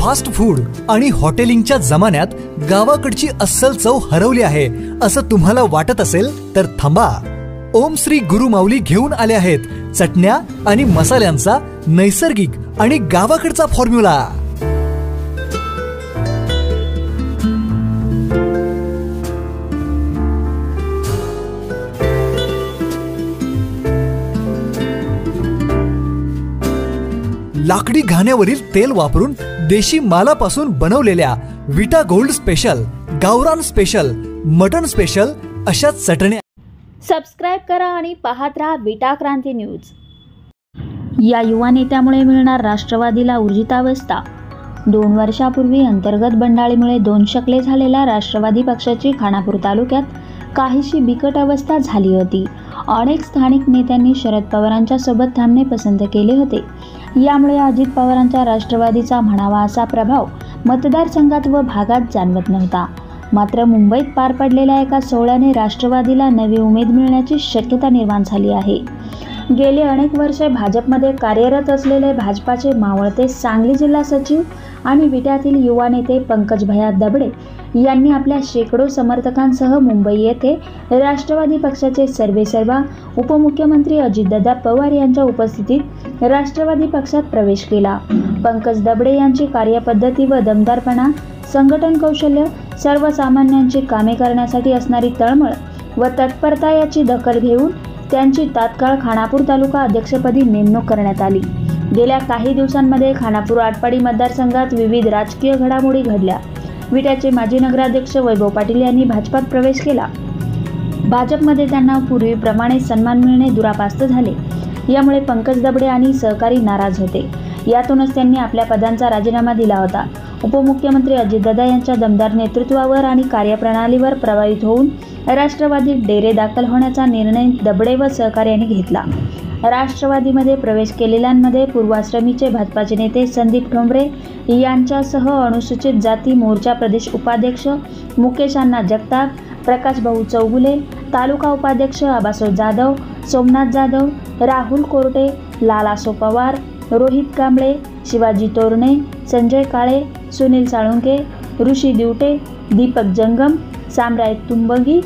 Fast food आणि हॉटेलिंगच्या जमान्यात गावाकडची अस्सल चव हरवली आहे असं तुम्हाला वाटत असेल तर थांबा. ओम श्री गुरु माऊली घेऊन आले आहेत चटण्या आणि मसाल्यांचा नैसर्गिक आणि गावाकडचा फॉर्म्युला. लाकडी घाण्यावरील तेल वापरून देशी मालापासून बनवलेल्या विटा गोल्ड स्पेशल, गावरान स्पेशल, मटन स्पेशल अशा चटण्या. सबस्क्राइब करा आणि पाहत राहा विटा क्रांती न्यूज. या युवा नेत्यामुळे मिळणार राष्ट्रवादीला ऊर्जितावस्था. 2 वर्षापूर्वी अंतर्गत बंडाळीमुळे 2 शकले झालेल्या राष्ट्रवादी पक्षाची खानापूर तालुक्यात काहीशी बिकट अवस्था झाली होती. अनेक स्थानिक नेत्यांनी शरद पवारांच्या सोबत थांबणे पसंत केले होते. यामुळे अजित पवारांच्या राष्ट्रवादीचा म्हणावा असा प्रभाव मतदारसंघात व भागात जाणवत नव्हता. मात्र मुंबईत पार पडलेल्या एका सोहळ्याने राष्ट्रवादीला नवी उमेद मिळण्याची शक्यता निर्माण झाली आहे. गेले अनेक वर्षे भाजपमध्ये कार्यरत असलेले भाजपाचे मावळते सांगली जिल्हा सचिव आणि विट्यातील युवा नेते पंकज भैया दबडे यांनी आपल्या शेकडो समर्थकांसह मुंबई येथे राष्ट्रवादी पक्षाचे सर्वेसर्वा उपमुख्यमंत्री अजितदादा पवार यांच्या उपस्थितीत राष्ट्रवादी पक्षात प्रवेश केला. पंकज दबडे यांची कार्यपद्धती व दमदारपणा, संघटन कौशल्य, सर्वसामान्यांची कामे करण्यासाठी असणारी तळमळ व तत्परता याची दखल घेऊन त्यांची तात्काळ खानापूर तालुका अध्यक्षपदी नेमणूक करण्यात आली. गेल्या काही दिवसांमध्ये खानापूर आटपाडी मतदारसंघात विविध राजकीय घडामोडी घडल्या. विट्याचे माजी नगराध्यक्ष वैभव पाटील यांनी भाजपात प्रवेश केला. भाजपमध्ये त्यांना पूर्वीप्रमाणे सन्मान मिळणे दुरापास्त झाले. यामुळे पंकज दबडे आणि सहकारी नाराज होते. यातूनच त्यांनी आपल्या पदांचा राजीनामा दिला होता. उपमुख्यमंत्री अजितदादा यांच्या दमदार नेतृत्वावर आणि कार्यप्रणालीवर प्रभावित होऊन राष्ट्रवादीत डेरे दाखल होण्याचा निर्णय दबडे व सहकार्याने घेतला. राष्ट्रवादीमध्ये प्रवेश केलेल्यांमध्ये पूर्वाश्रमीचे भाजपाचे नेते संदीप ठोंबरे यांच्यासह अनुसूचित जाती मोर्चा प्रदेश उपाध्यक्ष मुकेश अण्णा जगताप, प्रकाश भाऊ चौगुले, तालुका उपाध्यक्ष आबासो जाधव, सोमनाथ जाधव, राहुल कोरटे, लालासो पवार, रोहित कांबळे, शिवाजी तोरणे, संजय काळे, सुनील साळुंके, ऋषी दिवटे, दीपक जंगम, सामराय तुंबगी,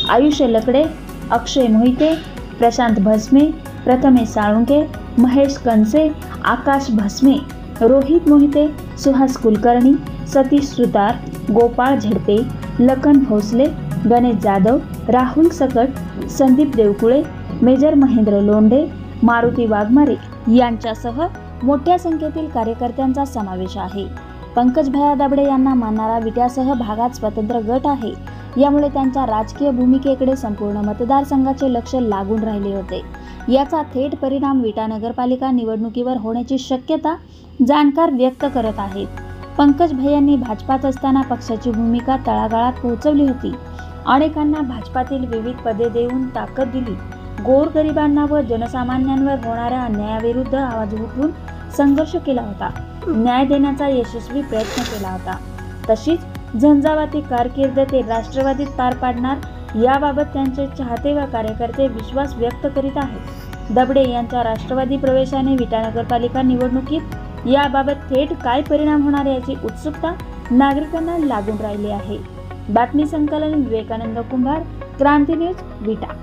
आयुष्य लकडे, अक्षय मोहिते, प्रशांत भस्मे, प्रथमेश साळुंके, महेश कनसे, आकाश भस्मे, रोहित मोहिते, सुहास कुलकर्णी, सतीश सुतार, गोपाळ झडपे, लखन भोसले, गणेश जाधव, राहुल सकट, संदीप देवकुळे, मेजर महेंद्र लोंढे, मारुती वाघमारे यांच्यासह मोठ्या संख्येतील कार्यकर्त्यांचा समावेश आहे. पंकज भैया दबडे यांना मानणारा विट्यासह भागात स्वतंत्र गट आहे. यामुळे त्यांच्या राजकीय भूमिकेकडे संपूर्ण मतदारसंघाचे लक्ष लागून राहिले होते. याचा थेट परिणाम विटा नगरपालिका निवडणुकीवर होण्याची शक्यता जाणकार व्यक्त करत आहेत. पंकज भैयांनी भाजपात असताना पक्षाची भूमिका तळागाळात पोहोचवली होती. अनेकांना भाजपातील विविध पदे देऊन ताकद दिली. गोरगरिबांना व जनसामान्यांवर होणाऱ्या अन्यायाविरुद्ध आवाज उठवून संघर्ष केला होता. न्याय देण्याचा यशस्वी प्रयत्न केला होता. तशीच झंझावाती कारकीर्द ते राष्ट्रवादीत पार पाडणार याबाबत त्यांचे चाहते व कार्यकर्ते विश्वास व्यक्त करीत आहेत. दबडे यांच्या राष्ट्रवादी प्रवेशाने विटा नगरपालिका निवडणुकीत याबाबत थेट काय परिणाम होणार याची उत्सुकता नागरिकांना लागून राहिली आहे. बातमी संकलन विवेकानंद कुंभार, क्रांती न्यूज, विटा.